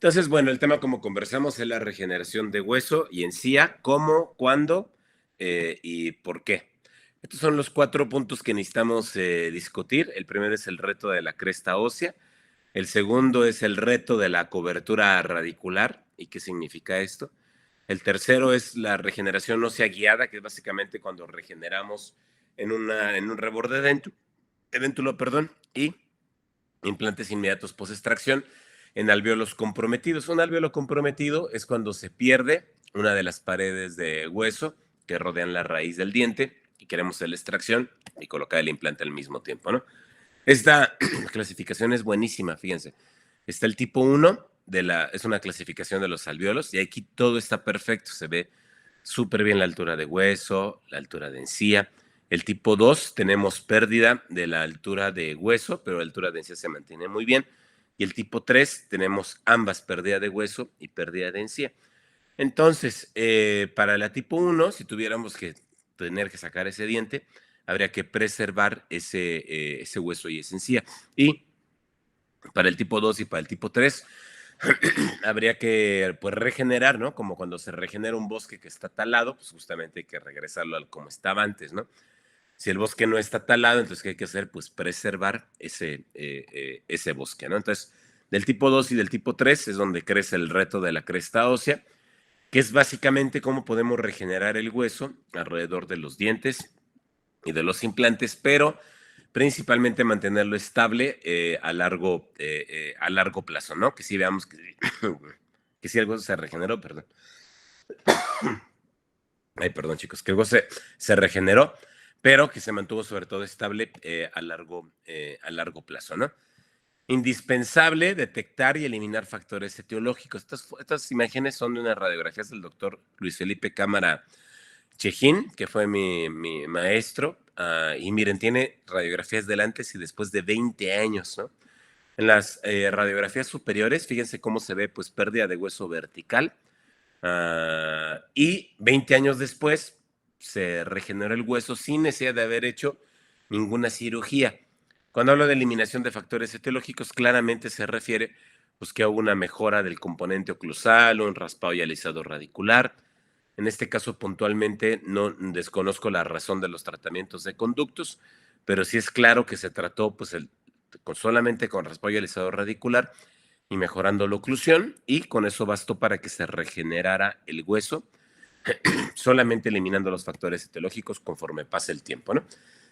Entonces, bueno, el tema como conversamos es la regeneración de hueso y encía, cómo, cuándo y por qué. Estos son los 4 puntos que necesitamos discutir. El primero es el reto de la cresta ósea. El segundo es el reto de la cobertura radicular. ¿Y qué significa esto? El tercero es la regeneración ósea guiada, que es básicamente cuando regeneramos en un reborde edéntulo, perdón, y implantes inmediatos post-extracción en alvéolos comprometidos. Un alvéolo comprometido es cuando se pierde una de las paredes de hueso que rodean la raíz del diente y queremos hacer la extracción y colocar el implante al mismo tiempo, ¿no? Esta clasificación es buenísima, fíjense. Está el tipo 1, es una clasificación de los alvéolos, y aquí todo está perfecto, se ve súper bien la altura de hueso, la altura de encía. El tipo 2 tenemos pérdida de la altura de hueso, pero la altura de encía se mantiene muy bien. Y el tipo 3 tenemos ambas, pérdida de hueso y pérdida de encía. Entonces, para la tipo 1, si tuviéramos que tener que sacar ese diente, habría que preservar ese hueso y esa encía. Y para el tipo 2 y para el tipo 3, habría que pues regenerar, ¿no? Como cuando se regenera un bosque que está talado, pues justamente hay que regresarlo al como estaba antes, ¿no? Si el bosque no está talado, entonces ¿qué hay que hacer? Pues preservar ese bosque, ¿no? Entonces, del tipo 2 y del tipo 3 es donde crece el reto de la cresta ósea, que es básicamente cómo podemos regenerar el hueso alrededor de los dientes y de los implantes, pero principalmente mantenerlo estable a largo plazo, ¿no? Que sí veamos que sí el hueso se regeneró, perdón. Ay, perdón, chicos, que el hueso se regeneró, pero que se mantuvo sobre todo estable a largo plazo, ¿no? Indispensable detectar y eliminar factores etiológicos. Estas imágenes son de unas radiografías del doctor Luis Felipe Cámara Chejín, que fue mi maestro, y miren, tiene radiografías del antes y después de 20 años, ¿no? En las radiografías superiores, fíjense cómo se ve, pues, pérdida de hueso vertical, y 20 años después se regeneró el hueso sin necesidad de haber hecho ninguna cirugía. Cuando hablo de eliminación de factores etiológicos, claramente se refiere pues, que hubo una mejora del componente oclusal, un raspado y alisado radicular. En este caso, puntualmente, no desconozco la razón de los tratamientos de conductos, pero sí es claro que se trató pues, solamente con raspado y alisado radicular y mejorando la oclusión, y con eso bastó para que se regenerara el hueso, solamente eliminando los factores etiológicos conforme pasa el tiempo, ¿no?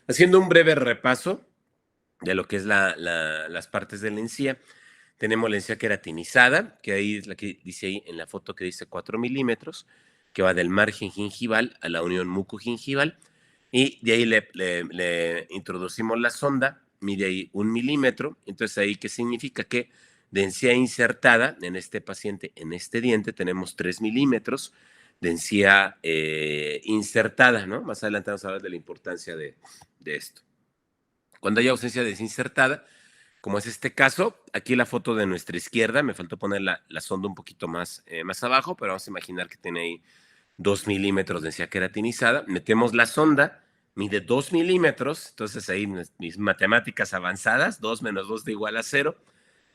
Haciendo un breve repaso de lo que es las partes de la encía, tenemos la encía queratinizada, que ahí es la que dice ahí en la foto que dice 4 milímetros, que va del margen gingival a la unión mucogingival, y de ahí le introducimos la sonda, mide ahí 1 milímetro. Entonces ahí, ¿qué significa? Que de encía insertada en este paciente, en este diente, tenemos 3 milímetros de encía insertada, ¿no? Más adelante vamos a hablar de la importancia de esto. Cuando hay ausencia de encía insertada, como es este caso, aquí la foto de nuestra izquierda, me faltó poner la sonda un poquito más abajo, pero vamos a imaginar que tiene ahí 2 milímetros de encía queratinizada. Metemos la sonda, mide 2 milímetros, entonces ahí mis matemáticas avanzadas, 2 menos 2 da igual a 0,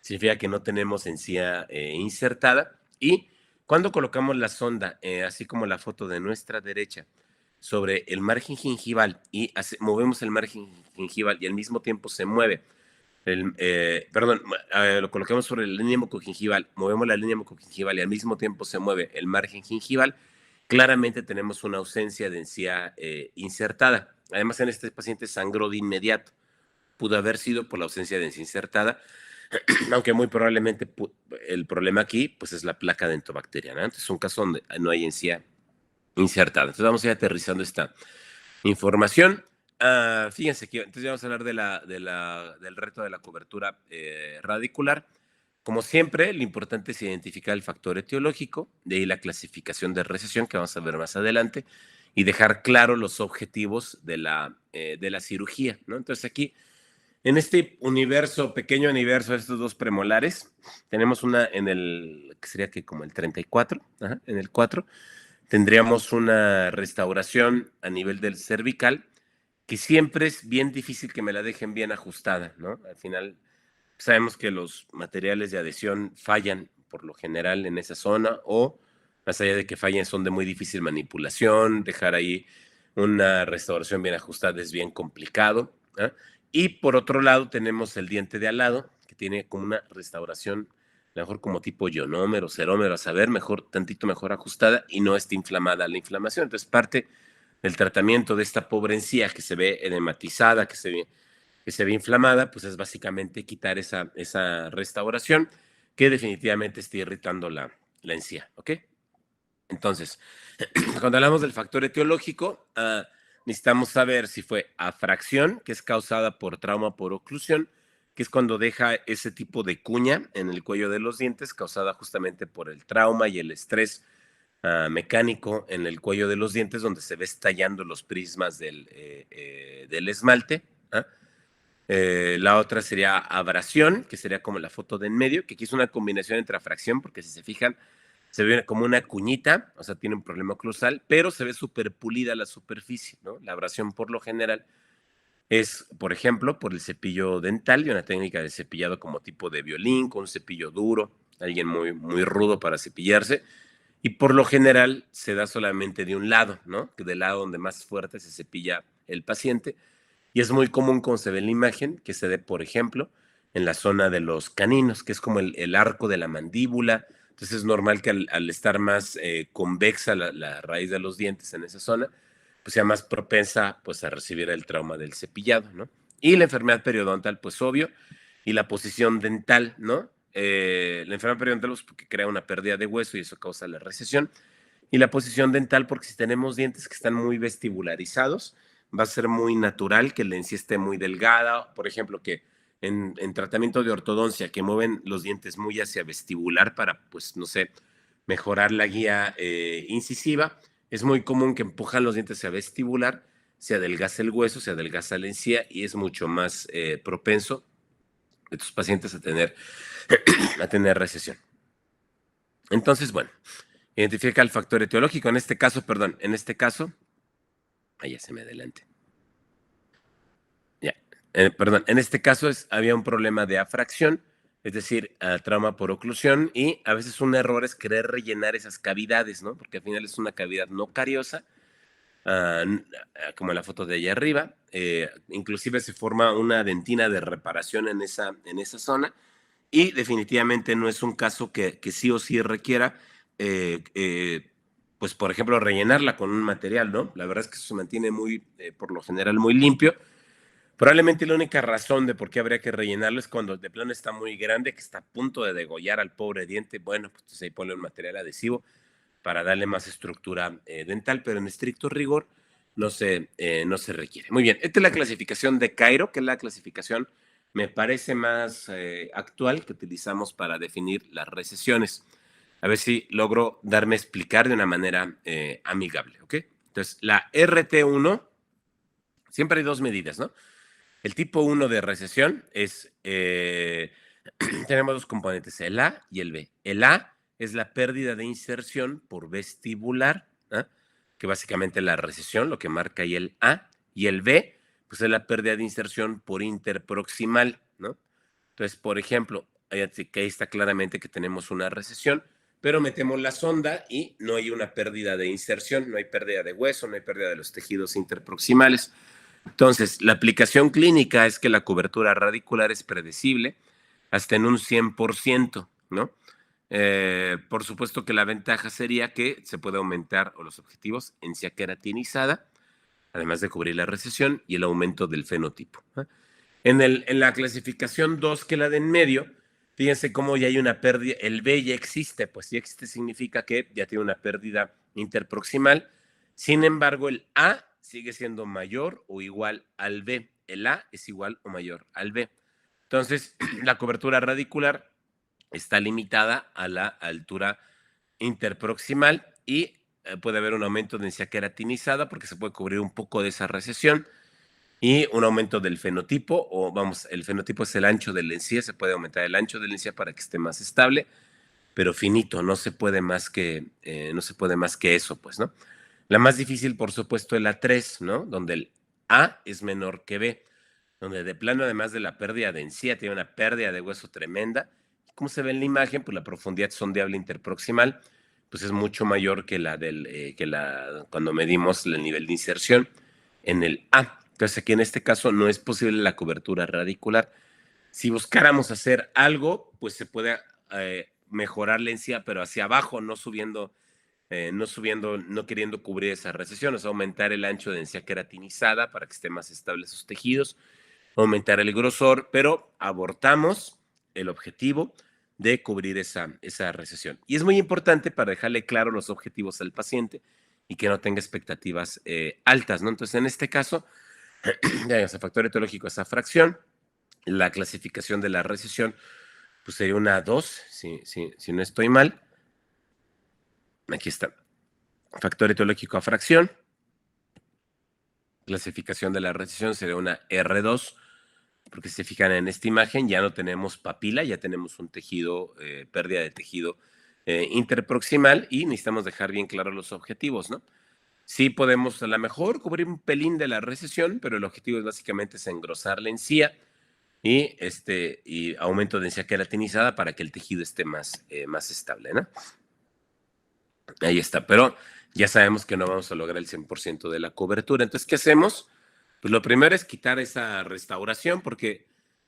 significa que no tenemos encía insertada. Y cuando colocamos la sonda, así como la foto de nuestra derecha, sobre el margen gingival y movemos el margen gingival y al mismo tiempo se mueve lo colocamos sobre la línea mucogingival, movemos la línea mucogingival y al mismo tiempo se mueve el margen gingival, claramente tenemos una ausencia de encía insertada. Además, en este paciente sangró de inmediato. Pudo haber sido por la ausencia de encía insertada, aunque muy probablemente el problema aquí pues, es la placa dentobacteriana. Entonces, es un caso donde no hay encía insertada. Entonces, vamos a ir aterrizando esta información. Fíjense que entonces ya vamos a hablar del reto de la cobertura radicular. Como siempre, lo importante es identificar el factor etiológico, de ahí la clasificación de recesión que vamos a ver más adelante, y dejar claro los objetivos de la cirugía, ¿no? Entonces aquí, en este universo, pequeño universo de estos dos premolares, tenemos una que sería que como el 34, ajá, en el 4, tendríamos una restauración a nivel del cervical, que siempre es bien difícil que me la dejen bien ajustada, ¿no? Al final sabemos que los materiales de adhesión fallan por lo general en esa zona, o más allá de que fallen, son de muy difícil manipulación. Dejar ahí una restauración bien ajustada es bien complicado, ¿ah? Y por otro lado tenemos el diente de al lado, que tiene como una restauración, a lo mejor como tipo ionómero, cerómero, a saber, mejor, tantito mejor ajustada y no está inflamada la inflamación. Entonces, parte del tratamiento de esta pobre encía que se ve edematizada, que se ve inflamada, pues es básicamente quitar esa restauración que definitivamente está irritando la encía, ¿ok? Entonces, cuando hablamos del factor etiológico, necesitamos saber si fue afracción, que es causada por trauma por oclusión, que es cuando deja ese tipo de cuña en el cuello de los dientes, causada justamente por el trauma y el estrés mecánico en el cuello de los dientes, donde se ve estallando los prismas del esmalte. ¿Ah? La otra sería abrasión, que sería como la foto de en medio, que aquí es una combinación entre afracción, porque si se fijan, se ve como una cuñita, o sea, tiene un problema oclusal, pero se ve súper pulida la superficie, ¿no? La abrasión por lo general es, por ejemplo, por el cepillo dental y una técnica de cepillado como tipo de violín, con un cepillo duro, alguien muy, muy rudo para cepillarse, y por lo general se da solamente de un lado, ¿no? Que del lado donde más fuerte se cepilla el paciente, y es muy común, como se ve en la imagen, que se dé, por ejemplo, en la zona de los caninos, que es como el arco de la mandíbula. Entonces es normal que al estar más convexa la raíz de los dientes en esa zona, pues sea más propensa pues a recibir el trauma del cepillado, ¿no? Y la enfermedad periodontal, pues obvio, y la posición dental, ¿no? La enfermedad periodontal pues porque crea una pérdida de hueso y eso causa la recesión. Y la posición dental, porque si tenemos dientes que están muy vestibularizados, va a ser muy natural que la encía esté muy delgada. Por ejemplo, que en tratamiento de ortodoncia, que mueven los dientes muy hacia vestibular para, pues, no sé, mejorar la guía incisiva, es muy común que empujan los dientes hacia vestibular, se adelgaza el hueso, se adelgaza la encía y es mucho más propenso estos pacientes a tener recesión. Entonces, bueno, identifica el factor etiológico. En este caso, perdón, en este caso, ahí ya se me adelante. Ya, perdón, en este caso había un problema de afracción, es decir, trauma por oclusión, y a veces un error es querer rellenar esas cavidades, ¿no? Porque al final es una cavidad no cariosa, como en la foto de allá arriba. Inclusive se forma una dentina de reparación en esa zona, y definitivamente no es un caso que sí o sí requiera, pues por ejemplo, rellenarla con un material, ¿no? La verdad es que eso se mantiene muy, por lo general, muy limpio. Probablemente la única razón de por qué habría que rellenarlo es cuando de plano está muy grande, que está a punto de degollar al pobre diente. Bueno, pues ahí ponle un material adhesivo para darle más estructura dental, pero en estricto rigor no se requiere. Muy bien, esta es la clasificación de Cairo, que es la clasificación, me parece, más actual que utilizamos para definir las recesiones. A ver si logro darme a explicar de una manera amigable, ¿ok? Entonces, la RT1, siempre hay dos medidas, ¿no? El tipo 1 de recesión es, tenemos dos componentes, el A y el B. El A es la pérdida de inserción por vestibular, ¿ah? Que básicamente es la recesión, lo que marca ahí el A, y el B, pues es la pérdida de inserción por interproximal, ¿no? Entonces, por ejemplo, que ahí está claramente que tenemos una recesión, pero metemos la sonda y no hay una pérdida de inserción, no hay pérdida de hueso, no hay pérdida de los tejidos interproximales. Entonces, la aplicación clínica es que la cobertura radicular es predecible hasta en un 100%, ¿no? Por supuesto que la ventaja sería que se puede aumentar, o los objetivos, encía queratinizada, además de cubrir la recesión y el aumento del fenotipo, ¿eh? En la clasificación 2, que es la de en medio, fíjense cómo ya hay una pérdida, el B ya existe, pues ya existe significa que ya tiene una pérdida interproximal. Sin embargo, el A sigue siendo mayor o igual al B. El A es igual o mayor al B. Entonces, la cobertura radicular está limitada a la altura interproximal y puede haber un aumento de densidad queratinizada porque se puede cubrir un poco de esa recesión y un aumento del fenotipo, o vamos, el fenotipo es el ancho de la encía, se puede aumentar el ancho de la encía para que esté más estable, pero finito, no se puede más que eso, pues, ¿no? La más difícil, por supuesto, es la 3, ¿no? Donde el A es menor que B, donde de plano, además de la pérdida de encía, tiene una pérdida de hueso tremenda, como se ve en la imagen, pues la profundidad sondeable interproximal pues es mucho mayor que cuando medimos el nivel de inserción en el A. Entonces aquí en este caso no es posible la cobertura radicular. Si buscáramos hacer algo, pues se puede mejorar la encía, pero hacia abajo, no queriendo cubrir esa recesión, o sea, aumentar el ancho de encía queratinizada para que estén más estables sus tejidos, aumentar el grosor, pero abortamos el objetivo de cubrir esa recesión. Y es muy importante para dejarle claro los objetivos al paciente y que no tenga expectativas altas, ¿no? Entonces, en este caso, ya ese factor etiológico, esa fracción, la clasificación de la recesión, pues sería una 2, si no estoy mal. Aquí está. Factor etiológico a fracción. Clasificación de la recesión sería una R2, porque si se fijan en esta imagen ya no tenemos papila, ya tenemos un tejido, pérdida de tejido interproximal y necesitamos dejar bien claros los objetivos, ¿no? Sí podemos a lo mejor cubrir un pelín de la recesión, pero el objetivo es básicamente es engrosar la encía y aumento de encía queratinizada para que el tejido esté más estable, ¿no? Ahí está, pero ya sabemos que no vamos a lograr el 100% de la cobertura. Entonces, ¿qué hacemos? Pues lo primero es quitar esa restauración porque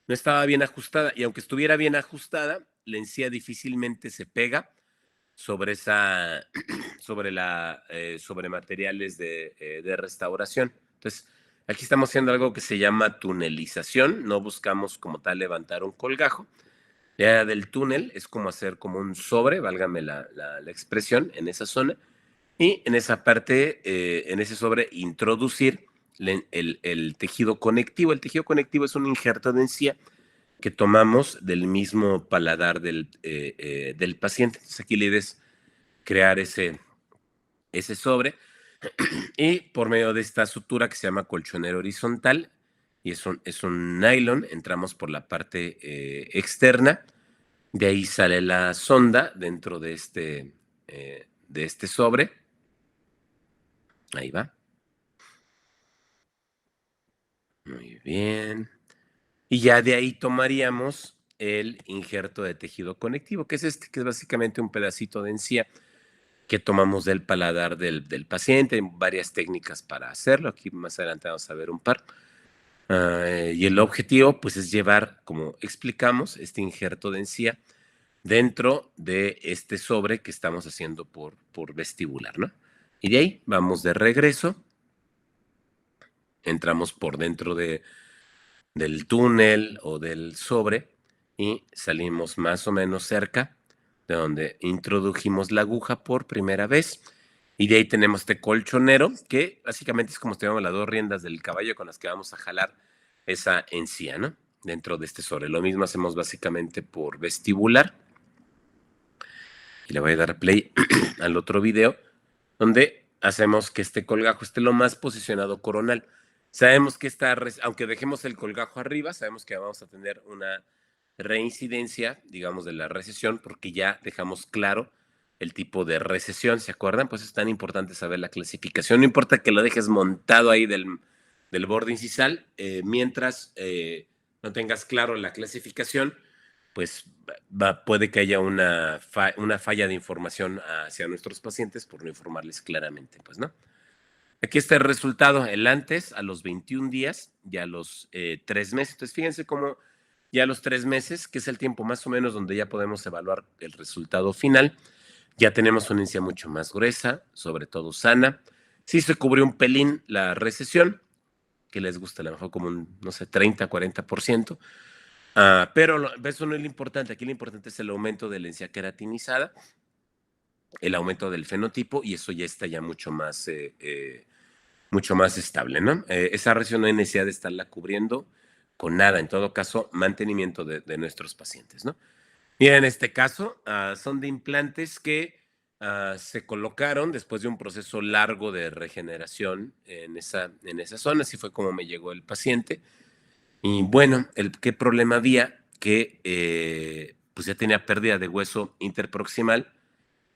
no estaba bien ajustada y aunque estuviera bien ajustada, la encía difícilmente se pega sobre sobre materiales de restauración. Entonces, aquí estamos haciendo algo que se llama tunelización. No buscamos como tal levantar un colgajo. La idea del túnel es como hacer como un sobre, válgame la expresión, en esa zona, y en esa parte, en ese sobre, introducir el tejido conectivo. El tejido conectivo es un injerto de encía que tomamos del mismo paladar del paciente. Entonces aquí la idea es crear ese sobre y por medio de esta sutura que se llama colchonero horizontal, y es un nylon, entramos por la parte externa. De ahí sale la sonda dentro de este sobre. Ahí va. Muy bien. Y ya de ahí tomaríamos el injerto de tejido conectivo, que es que es básicamente un pedacito de encía que tomamos del paladar del paciente. Hay varias técnicas para hacerlo. Aquí más adelante vamos a ver un par. Y el objetivo, pues, es llevar, como explicamos, este injerto de encía dentro de este sobre que estamos haciendo por vestibular, ¿no? Y de ahí vamos de regreso, entramos por dentro del túnel o del sobre y salimos más o menos cerca de donde introdujimos la aguja por primera vez. Y de ahí tenemos este colchonero, que básicamente es como si tuviéramos las dos riendas del caballo con las que vamos a jalar esa encía, ¿no? Dentro de este sobre. Lo mismo hacemos básicamente por vestibular. Y le voy a dar play al otro video, donde hacemos que este colgajo esté lo más posicionado coronal. Sabemos que aunque dejemos el colgajo arriba, sabemos que vamos a tener una reincidencia, digamos, de la recesión, porque ya dejamos claro el tipo de recesión, ¿se acuerdan? Pues es tan importante saber la clasificación. No importa que lo dejes montado ahí del borde incisal, mientras no tengas claro la clasificación, pues puede que haya una falla de información hacia nuestros pacientes por no informarles claramente, pues, ¿no? Aquí está el resultado, el antes a los 21 días y a los 3 meses. Entonces, fíjense cómo ya a los 3 meses, que es el tiempo más o menos donde ya podemos evaluar el resultado final, ya tenemos una encía mucho más gruesa, sobre todo sana. Sí se cubrió un pelín la recesión, que les gusta a lo mejor como un, no sé, 30-40%. Pero eso no es lo importante. Aquí lo importante es el aumento de la encía queratinizada, el aumento del fenotipo, y eso ya está ya mucho más estable, ¿no? Esa recesión no hay necesidad de estarla cubriendo con nada. En todo caso, mantenimiento de nuestros pacientes, ¿no? Y en este caso, son de implantes que se colocaron después de un proceso largo de regeneración en esa zona. Así fue como me llegó el paciente. Y bueno, ¿qué problema había? Que pues ya tenía pérdida de hueso interproximal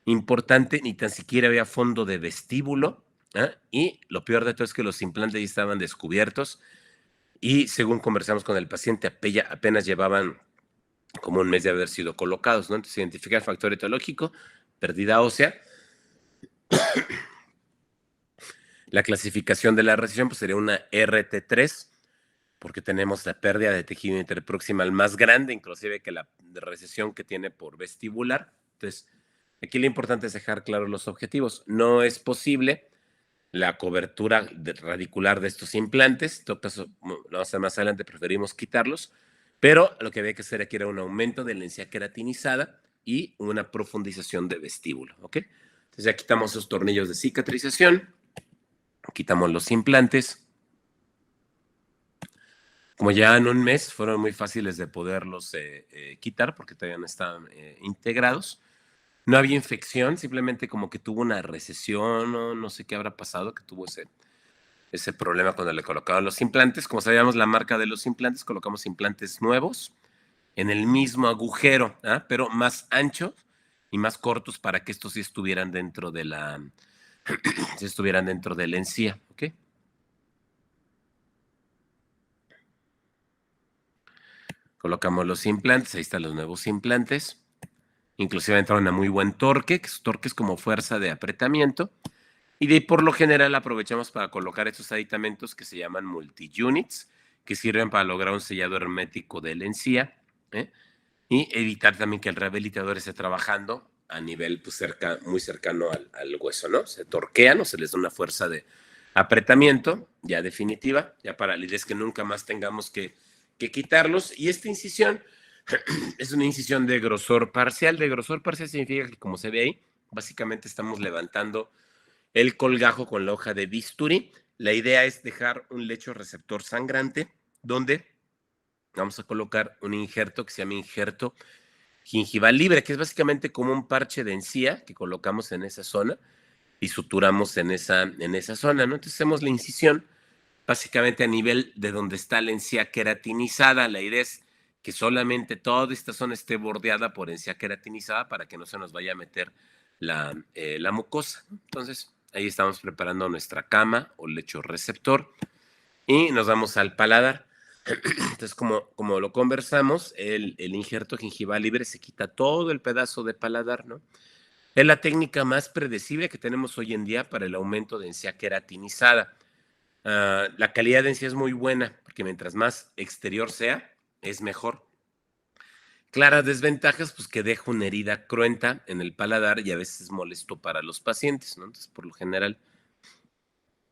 importante, ni tan siquiera había fondo de vestíbulo. Y lo peor de todo es que los implantes ya estaban descubiertos y según conversamos con el paciente, apenas llevaban como un mes de haber sido colocados, ¿no? Entonces, identificar el factor etiológico, pérdida ósea. La clasificación de la recesión pues, sería una RT3, porque tenemos la pérdida de tejido interproximal más grande, inclusive que la recesión que tiene por vestibular. Entonces, aquí lo importante es dejar claros los objetivos. No es posible la cobertura radicular de estos implantes. En todo caso, lo vamos a hacer más adelante, preferimos quitarlos, pero lo que había que hacer aquí era un aumento de la encía queratinizada y una profundización de vestíbulo, ¿ok? Entonces ya quitamos esos tornillos de cicatrización, quitamos los implantes. Como ya en un mes fueron muy fáciles de poderlos quitar porque todavía no estaban integrados. No había infección, simplemente como que tuvo una recesión o no sé qué habrá pasado, que tuvo ese problema cuando le colocaban los implantes. Como sabíamos la marca de los implantes, colocamos implantes nuevos en el mismo agujero, ¿ah? Pero más anchos y más cortos para que estos sí estuvieran dentro de la, sí estuvieran dentro de la encía, ¿ok? Colocamos los implantes, ahí están los nuevos implantes. Inclusive entraron a muy buen torque, que su torque es como fuerza de apretamiento. Y de ahí por lo general aprovechamos para colocar estos aditamentos que se llaman multi-units, que sirven para lograr un sellado hermético de la encía, ¿eh? Y evitar también que el rehabilitador esté trabajando a nivel pues, muy cercano al hueso, ¿no? Se torquean o se les da una fuerza de apretamiento ya definitiva, ya para la idea es que nunca más tengamos que quitarlos. Y esta incisión es una incisión de grosor parcial. De grosor parcial significa que, como se ve ahí, básicamente estamos levantando el colgajo con la hoja de bisturí. La idea es dejar un lecho receptor sangrante donde vamos a colocar un injerto que se llama injerto gingival libre, que es básicamente como un parche de encía que colocamos en esa zona y suturamos en esa zona, ¿no? Entonces hacemos la incisión básicamente a nivel de donde está la encía queratinizada. La idea es que solamente toda esta zona esté bordeada por encía queratinizada para que no se nos vaya a meter la mucosa. Entonces, ahí estamos preparando nuestra cama o lecho receptor y nos vamos al paladar. Entonces, como lo conversamos, el injerto gingival libre se quita todo el pedazo de paladar, ¿no? Es la técnica más predecible que tenemos hoy en día para el aumento de encía queratinizada. La calidad de encía es muy buena, porque mientras más exterior sea, es mejor. Claras desventajas, pues que deja una herida cruenta en el paladar y a veces es molesto para los pacientes, ¿no? Entonces, por lo general,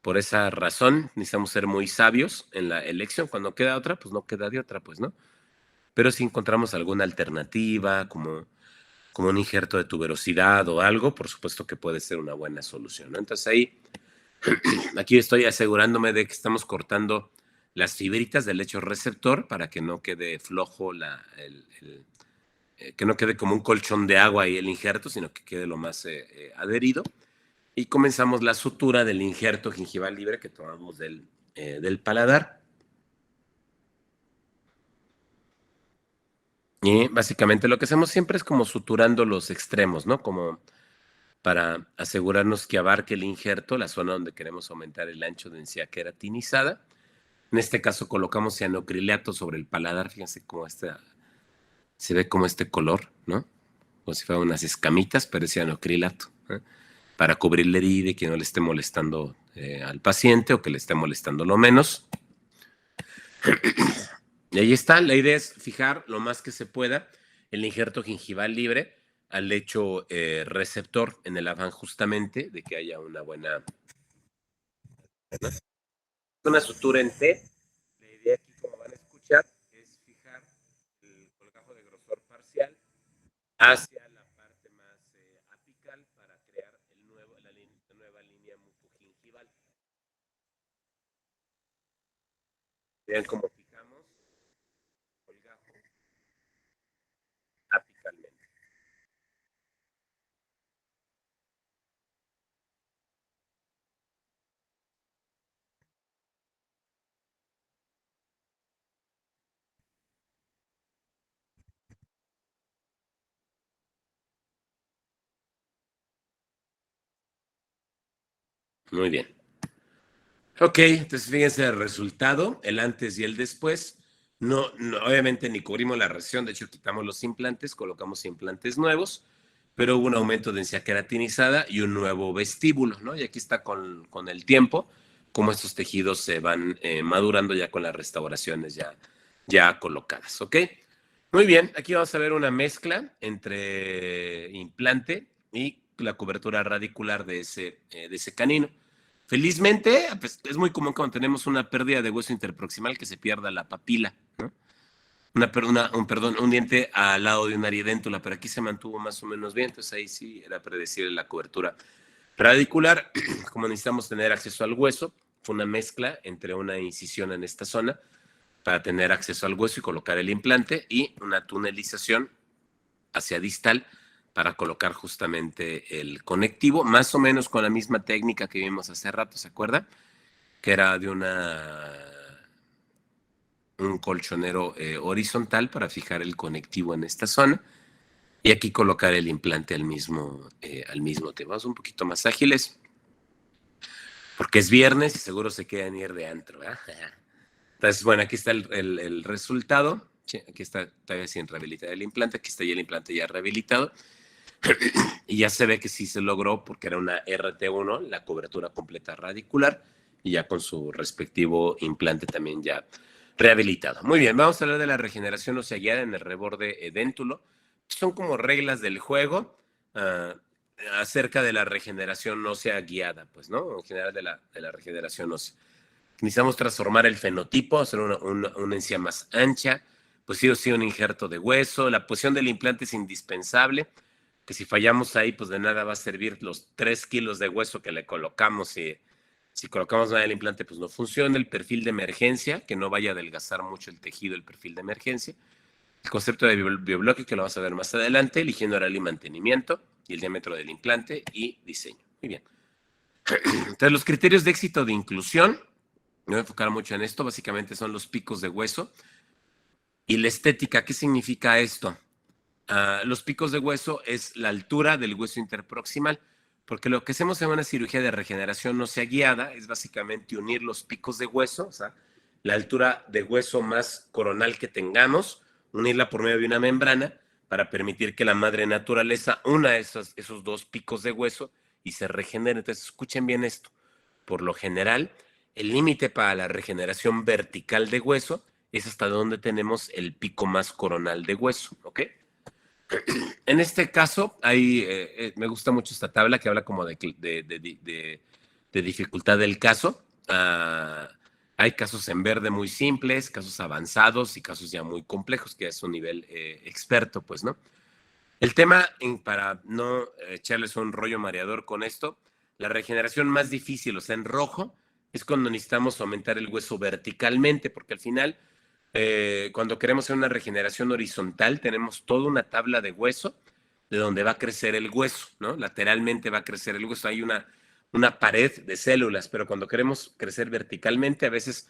por esa razón, necesitamos ser muy sabios en la elección. Cuando queda otra, pues no queda de otra, pues, ¿no? Pero si encontramos alguna alternativa, como un injerto de tuberosidad o algo, por supuesto que puede ser una buena solución, ¿no? Entonces ahí, aquí estoy asegurándome de que estamos cortando las fibritas del lecho receptor para que no quede flojo que no quede como un colchón de agua ahí el injerto, sino que quede lo más adherido. Y comenzamos la sutura del injerto gingival libre que tomamos del paladar. Y básicamente lo que hacemos siempre es como suturando los extremos, ¿no? Como para asegurarnos que abarque el injerto, la zona donde queremos aumentar el ancho de encía queratinizada. En este caso colocamos cianocrilato sobre el paladar, fíjense cómo se ve como este color, ¿no? Como si fueran unas escamitas, pero es cianocrilato, ¿eh? Para cubrir la herida y que no le esté molestando al paciente o que le esté molestando lo menos. Y ahí está, la idea es fijar lo más que se pueda el injerto gingival libre al lecho receptor en el afán justamente de que haya una sutura en T. La idea aquí, como van a escuchar, es fijar el colgajo de grosor parcial hacia la parte más apical para crear la nueva línea mucogingival. Vean cómo fijamos el colgajo apicalmente. Muy bien. Ok, entonces fíjense el resultado, el antes y el después. No, obviamente ni cubrimos la recesión, de hecho quitamos los implantes, colocamos implantes nuevos, pero hubo un aumento de densidad queratinizada y un nuevo vestíbulo, ¿no? Y aquí está con el tiempo, cómo estos tejidos se van madurando ya con las restauraciones ya colocadas, ¿ok? Muy bien, aquí vamos a ver una mezcla entre implante y la cobertura radicular de ese canino. Felizmente, pues, es muy común cuando tenemos una pérdida de hueso interproximal que se pierda la papila, ¿no? Un diente al lado de una aridéntula, pero aquí se mantuvo más o menos bien, entonces ahí sí era predecible la cobertura radicular. Como necesitamos tener acceso al hueso, fue una mezcla entre una incisión en esta zona para tener acceso al hueso y colocar el implante y una tunelización hacia distal para colocar justamente el conectivo, más o menos con la misma técnica que vimos hace rato, ¿se acuerda? Que era de un colchonero horizontal para fijar el conectivo en esta zona y aquí colocar el implante al mismo tiempo. Vamos un poquito más ágiles porque es viernes y seguro se quedan ir de antro, ¿verdad? Entonces, bueno, aquí está el resultado. Sí, aquí está todavía sin rehabilitar el implante, aquí está ya el implante ya rehabilitado. Y ya se ve que sí se logró porque era una RT1, la cobertura completa radicular, y ya con su respectivo implante también ya rehabilitado. Muy bien, vamos a hablar de la regeneración ósea guiada en el reborde edéntulo. Son como reglas del juego uh, acerca de la regeneración ósea guiada, pues, ¿no? En general de la regeneración ósea. Necesitamos transformar el fenotipo, hacer una encía más ancha, pues sí o sí un injerto de hueso. La posición del implante es indispensable, que si fallamos ahí, pues de nada va a servir los 3 kilos de hueso que le colocamos. Y si colocamos mal el implante, pues no funciona. El perfil de emergencia, que no vaya a adelgazar mucho el tejido, el perfil de emergencia. El concepto de biobloque, que lo vamos a ver más adelante, el higiene oral y mantenimiento, y el diámetro del implante y diseño. Muy bien. Entonces, los criterios de éxito de inclusión, me voy a enfocar mucho en esto, básicamente son los picos de hueso. Y la estética, ¿qué significa esto? Los picos de hueso es la altura del hueso interproximal, porque lo que hacemos en una cirugía de regeneración no sea guiada es básicamente unir los picos de hueso, o sea, la altura de hueso más coronal que tengamos, unirla por medio de una membrana para permitir que la madre naturaleza una esos dos picos de hueso y se regenere. Entonces, escuchen bien esto. Por lo general, el límite para la regeneración vertical de hueso es hasta donde tenemos el pico más coronal de hueso, ¿ok? En este caso, me gusta mucho esta tabla que habla como de dificultad del caso. Hay casos en verde muy simples, casos avanzados y casos ya muy complejos, que es un nivel experto, pues, ¿no? El tema, para no echarles un rollo mareador con esto, la regeneración más difícil, o sea, en rojo, es cuando necesitamos aumentar el hueso verticalmente, porque al final, cuando queremos hacer una regeneración horizontal, tenemos toda una tabla de hueso de donde va a crecer el hueso, ¿no? Lateralmente va a crecer el hueso, hay una pared de células, pero cuando queremos crecer verticalmente, a veces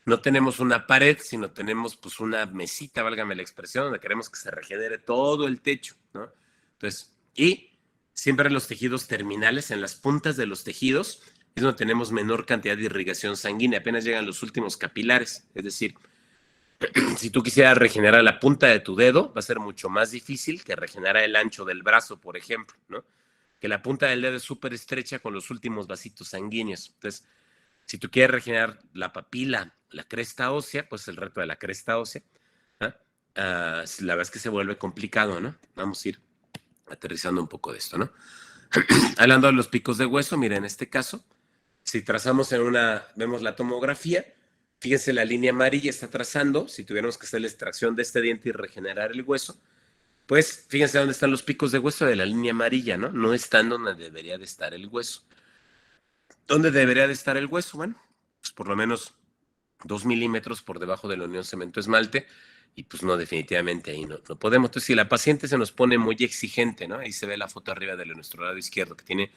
no tenemos una pared, sino tenemos pues una mesita, válgame la expresión, donde queremos que se regenere todo el techo, ¿no? Entonces, y siempre en los tejidos terminales, en las puntas de los tejidos, es donde tenemos menor cantidad de irrigación sanguínea, apenas llegan los últimos capilares, es decir, si tú quisieras regenerar la punta de tu dedo, va a ser mucho más difícil que regenerar el ancho del brazo, por ejemplo, ¿no? Que la punta del dedo es súper estrecha con los últimos vasitos sanguíneos. Entonces, si tú quieres regenerar la papila, la cresta ósea, pues el reto de la cresta ósea, ¿ah? La verdad es que se vuelve complicado, ¿no? Vamos a ir aterrizando un poco de esto, ¿no? Hablando de los picos de hueso, mira, en este caso, si trazamos vemos la tomografía, fíjense, la línea amarilla está trazando, si tuviéramos que hacer la extracción de este diente y regenerar el hueso, pues fíjense dónde están los picos de hueso de la línea amarilla, ¿no? No están donde debería de estar el hueso. ¿Dónde debería de estar el hueso? Bueno, pues por lo menos 2 milímetros por debajo de la unión cemento-esmalte, y pues no, definitivamente ahí no podemos. Entonces, si la paciente se nos pone muy exigente, ¿no? Ahí se ve la foto arriba de nuestro lado izquierdo, que tiene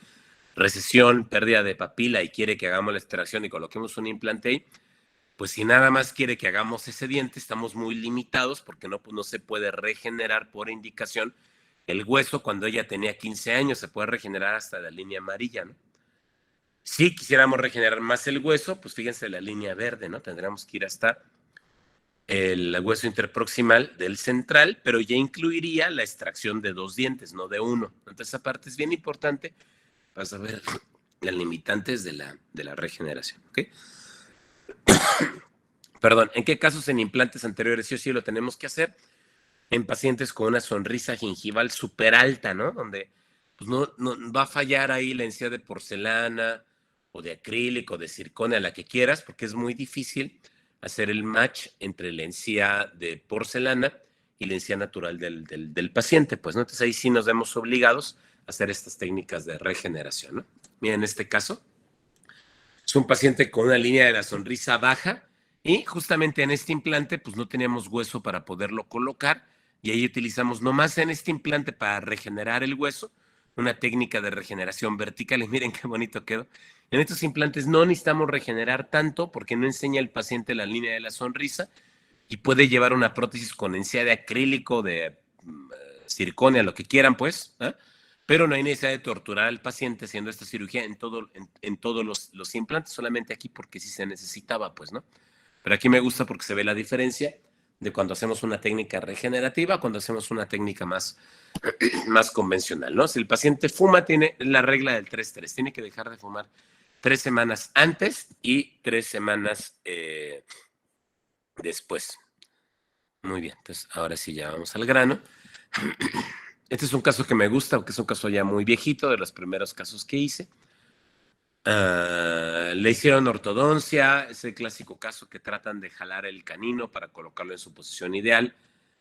recesión, pérdida de papila y quiere que hagamos la extracción y coloquemos un implante ahí, pues si nada más quiere que hagamos ese diente, estamos muy limitados porque no se puede regenerar por indicación el hueso cuando ella tenía 15 años, se puede regenerar hasta la línea amarilla, ¿no? Si quisiéramos regenerar más el hueso, pues fíjense la línea verde, ¿no? Tendríamos que ir hasta el hueso interproximal del central, pero ya incluiría la extracción de 2 dientes, no de uno. Entonces, esa parte es bien importante para saber las limitantes de la regeneración. ¿Okay? Perdón, ¿en qué casos en implantes anteriores sí o sí lo tenemos que hacer? En pacientes con una sonrisa gingival súper alta, ¿no? Donde pues no va a fallar ahí la encía de porcelana o de acrílico, de circonia, la que quieras, porque es muy difícil hacer el match entre la encía de porcelana y la encía natural del paciente, pues, ¿no? Entonces ahí sí nos vemos obligados a hacer estas técnicas de regeneración, ¿no? Mira, en este caso, es un paciente con una línea de la sonrisa baja y justamente en este implante pues no teníamos hueso para poderlo colocar y ahí utilizamos nomás en este implante para regenerar el hueso, una técnica de regeneración vertical y miren qué bonito quedó. En estos implantes no necesitamos regenerar tanto porque no enseña al paciente la línea de la sonrisa y puede llevar una prótesis con encía de acrílico, de circonia, lo que quieran, pues, ¿eh? Pero no hay necesidad de torturar al paciente haciendo esta cirugía en todos los implantes, solamente aquí porque sí se necesitaba, pues, ¿no? Pero aquí me gusta porque se ve la diferencia de cuando hacemos una técnica regenerativa, cuando hacemos una técnica más convencional, ¿no? Si el paciente fuma, tiene la regla del 3-3, tiene que dejar de fumar 3 semanas antes y 3 semanas después. Muy bien, entonces ahora sí ya vamos al grano. Este es un caso que me gusta, porque es un caso ya muy viejito, de los primeros casos que hice. Le hicieron ortodoncia, es el clásico caso que tratan de jalar el canino para colocarlo en su posición ideal.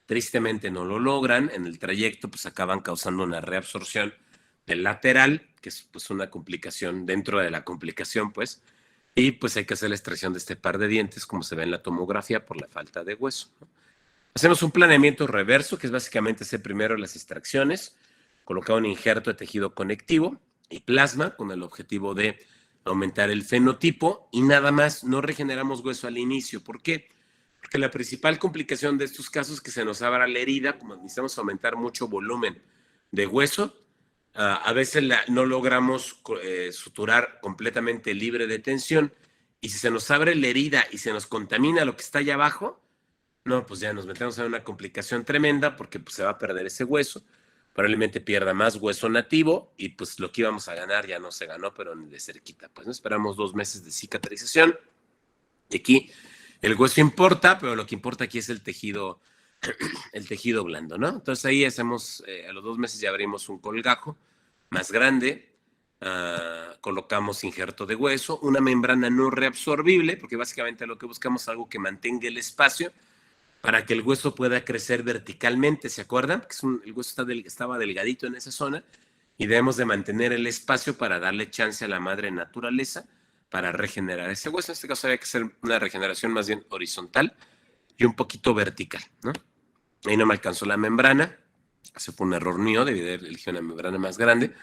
Tristemente no lo logran, en el trayecto pues acaban causando una reabsorción del lateral, que es pues una complicación dentro de la complicación, pues, y pues hay que hacer la extracción de este par de dientes, como se ve en la tomografía, por la falta de hueso, ¿no? Hacemos un planeamiento reverso, que es básicamente hacer primero las extracciones, colocar un injerto de tejido conectivo y plasma con el objetivo de aumentar el fenotipo y nada más, no regeneramos hueso al inicio. ¿Por qué? Porque la principal complicación de estos casos es que se nos abra la herida, como necesitamos aumentar mucho volumen de hueso, a veces no logramos suturar completamente libre de tensión y si se nos abre la herida y se nos contamina lo que está allá abajo, no, pues ya nos metemos en una complicación tremenda porque pues, se va a perder ese hueso, probablemente pierda más hueso nativo y pues lo que íbamos a ganar ya no se ganó, pero ni de cerquita. Pues no esperamos 2 meses de cicatrización y aquí el hueso importa, pero lo que importa aquí es el tejido blando, ¿no? Entonces ahí hacemos, a los 2 meses ya abrimos un colgajo más grande, colocamos injerto de hueso, una membrana no reabsorbible, porque básicamente lo que buscamos es algo que mantenga el espacio para que el hueso pueda crecer verticalmente, ¿se acuerdan? Que el hueso estaba delgadito en esa zona y debemos de mantener el espacio para darle chance a la madre naturaleza para regenerar ese hueso. En este caso había que hacer una regeneración más bien horizontal y un poquito vertical, ¿no? Ahí no me alcanzó la membrana, ese fue un error mío, debí de elegir una membrana más grande.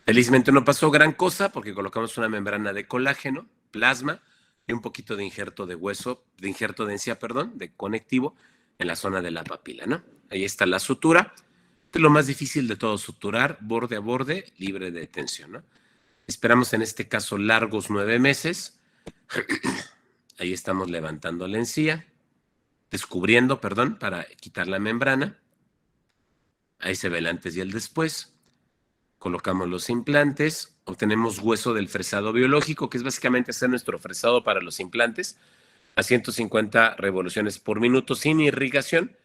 Felizmente no pasó gran cosa porque colocamos una membrana de colágeno, plasma y un poquito de injerto de hueso, de injerto de encía, perdón, de conectivo en la zona de la papila, ¿no? Ahí está la sutura. Es lo más difícil de todo, suturar borde a borde, libre de tensión, ¿no? Esperamos en este caso largos 9 meses. Ahí estamos levantando la encía, descubriendo, perdón, para quitar la membrana. Ahí se ve el antes y el después. Colocamos los implantes, obtenemos hueso del fresado biológico, que es básicamente hacer nuestro fresado para los implantes, a 150 revoluciones por minuto sin irrigación,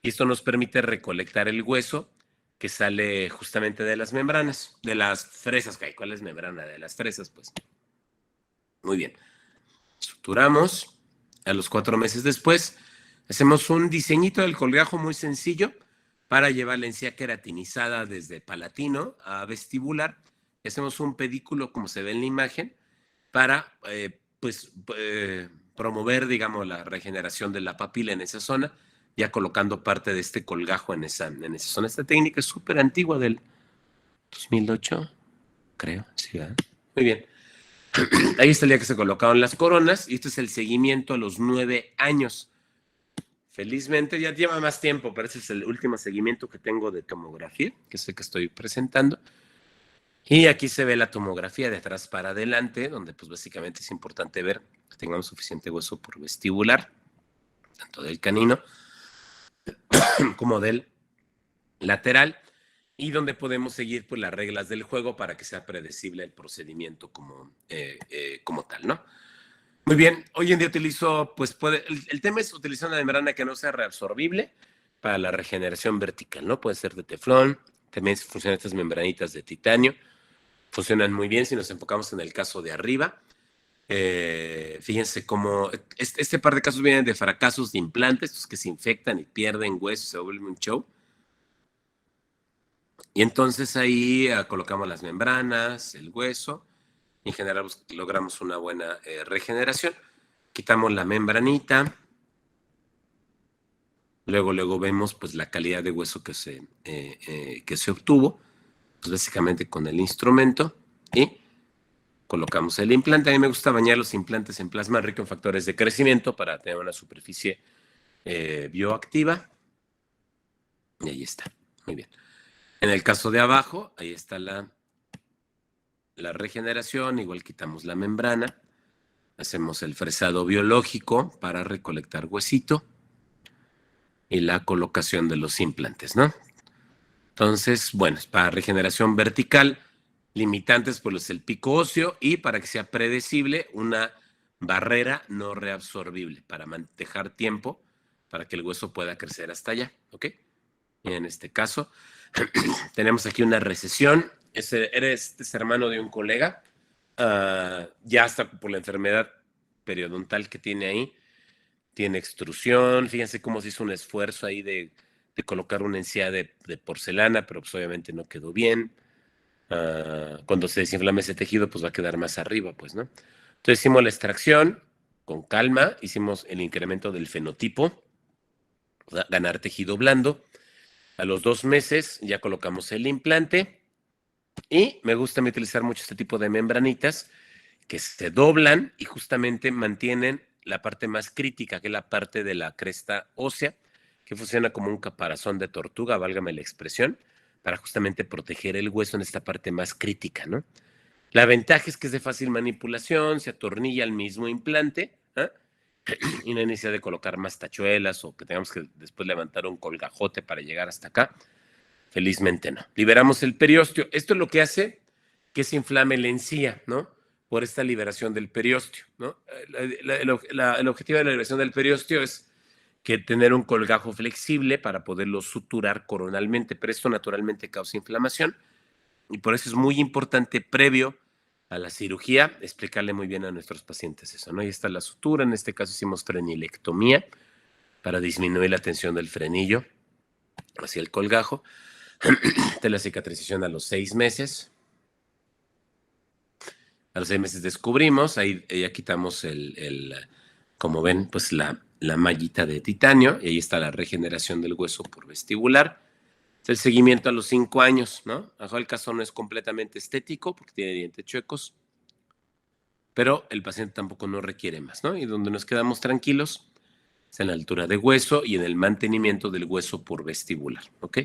y esto nos permite recolectar el hueso que sale justamente de las membranas, de las fresas. ¿Cuál es membrana? De las fresas, pues. Muy bien. Suturamos. A los 4 meses después, hacemos un diseñito del colgajo muy sencillo para llevar la encía queratinizada desde palatino a vestibular. Y hacemos un pedículo, como se ve en la imagen, para promover, digamos, la regeneración de la papila en esa zona, ya colocando parte de este colgajo en esa zona. Esta técnica es súper antigua, del 2008, creo. Sí, ¿verdad? Muy bien. Ahí está el día que se colocaron las coronas y este es el seguimiento a los 9 años. Felizmente ya lleva más tiempo, pero ese es el último seguimiento que tengo de tomografía, que es el que estoy presentando. Y aquí se ve la tomografía de atrás para adelante, donde pues básicamente es importante ver que tengamos suficiente hueso por vestibular. tanto del canino como del lateral, y donde podemos seguir pues las reglas del juego para que sea predecible el procedimiento como tal, ¿no? Muy bien, hoy en día utilizo, pues el tema es utilizar una membrana que no sea reabsorbible para la regeneración vertical, ¿no? Puede ser de teflón, también funcionan estas membranitas de titanio, funcionan muy bien si nos enfocamos en el caso de arriba. Fíjense cómo este par de casos vienen de fracasos de implantes, estos que se infectan y pierden huesos, se vuelve un show. Y entonces ahí colocamos las membranas, el hueso, y en general pues, logramos una buena regeneración. Quitamos la membranita, luego vemos pues la calidad de hueso que se obtuvo, pues básicamente con el instrumento, y colocamos el implante. A mí me gusta bañar los implantes en plasma rico en factores de crecimiento para tener una superficie bioactiva. Y ahí está, muy bien. En el caso de abajo, ahí está la regeneración, igual quitamos la membrana, hacemos el fresado biológico para recolectar huesito y la colocación de los implantes, ¿no? Entonces, bueno, para regeneración vertical, limitantes pues el pico óseo, y para que sea predecible, una barrera no reabsorbible para dejar tiempo para que el hueso pueda crecer hasta allá, ¿ok? Y en este caso, tenemos aquí una recesión. Este hermano de un colega, ya hasta por la enfermedad periodontal que tiene ahí, tiene extrusión. Fíjense cómo se hizo un esfuerzo ahí de colocar una encía de porcelana, pero pues obviamente no quedó bien. Cuando se desinflame ese tejido, pues va a quedar más arriba, pues, ¿no? Entonces hicimos la extracción con calma, hicimos el incremento del fenotipo, ganar tejido blando. A los 2 meses ya colocamos el implante, y me gusta utilizar mucho este tipo de membranitas que se doblan y justamente mantienen la parte más crítica, que es la parte de la cresta ósea, que funciona como un caparazón de tortuga, válgame la expresión, para justamente proteger el hueso en esta parte más crítica, ¿no? La ventaja es que es de fácil manipulación, se atornilla al mismo implante, ¿eh? Y no hay necesidad de colocar más tachuelas o que tengamos que después levantar un colgajote para llegar hasta acá. Felizmente no. Liberamos el periósteo. Esto es lo que hace que se inflame la encía, ¿no? Por esta liberación del periósteo, ¿no? El objetivo de la liberación del periósteo es que tener un colgajo flexible para poderlo suturar coronalmente, pero esto naturalmente causa inflamación, y por eso es muy importante previo a la cirugía explicarle muy bien a nuestros pacientes eso, ¿no? Ahí está la sutura. En este caso hicimos frenilectomía para disminuir la tensión del frenillo hacia el colgajo. De la cicatrización a los 6 meses. A los 6 meses descubrimos, ahí ya quitamos como ven, pues la mallita de titanio, y ahí está la regeneración del hueso por vestibular. El seguimiento a los 5 años, ¿no? A lo mejor el caso no es completamente estético porque tiene dientes chuecos, pero el paciente tampoco no requiere más, ¿no? Y donde nos quedamos tranquilos es en la altura de hueso y en el mantenimiento del hueso por vestibular, ¿ok?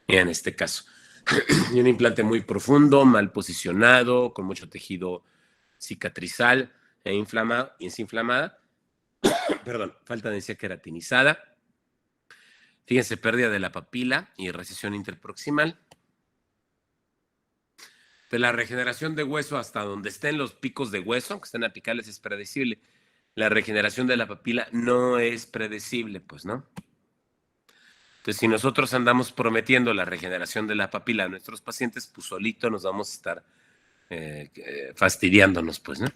En este caso. Y un implante muy profundo, mal posicionado, con mucho tejido cicatrizal e inflamada, perdón, falta de encía queratinizada. Fíjense, pérdida de la papila y recesión interproximal. De la regeneración de hueso hasta donde estén los picos de hueso, aunque estén apicales, es predecible. La regeneración de la papila no es predecible, pues, ¿no? Entonces, si nosotros andamos prometiendo la regeneración de la papila a nuestros pacientes, pues solito nos vamos a estar fastidiándonos, pues, ¿no?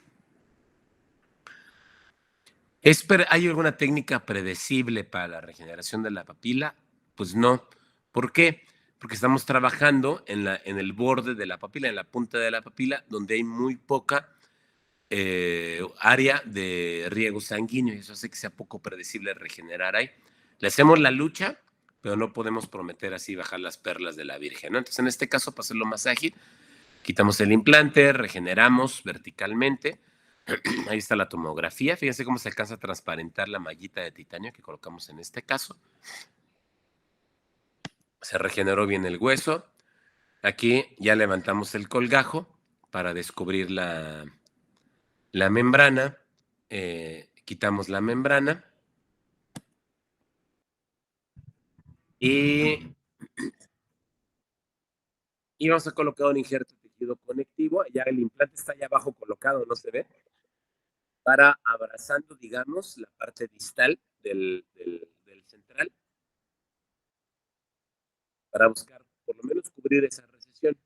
¿Hay alguna técnica predecible para la regeneración de la papila? Pues no. ¿Por qué? Porque estamos trabajando en el borde de la papila, en la punta de la papila, donde hay muy poca área de riego sanguíneo, y eso hace que sea poco predecible regenerar ahí. Le hacemos la lucha, pero no podemos prometer así bajar las perlas de la Virgen, ¿no? Entonces, en este caso, para hacerlo más ágil, quitamos el implante, regeneramos verticalmente. Ahí está la tomografía. Fíjense cómo se alcanza a transparentar la mallita de titanio que colocamos en este caso. Se regeneró bien el hueso. Aquí ya levantamos el colgajo para descubrir la membrana. Quitamos la membrana. Y, y vamos a colocar un injerto de tejido conectivo. Ya el implante está allá abajo colocado, no se ve, para abrazando, digamos, la parte distal del central, para buscar por lo menos cubrir esa recesión.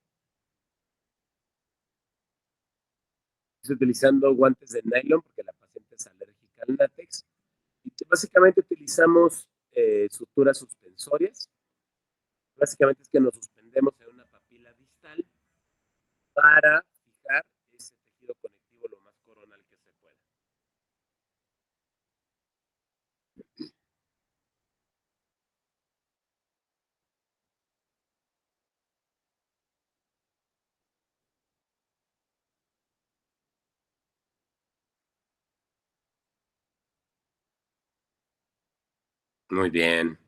Estoy utilizando guantes de nylon porque la paciente es alérgica al látex. Y básicamente utilizamos suturas suspensorias. Básicamente es que nos suspendemos en una papila distal para fijar ese tejido conectivo lo más coronal que se pueda. Muy bien.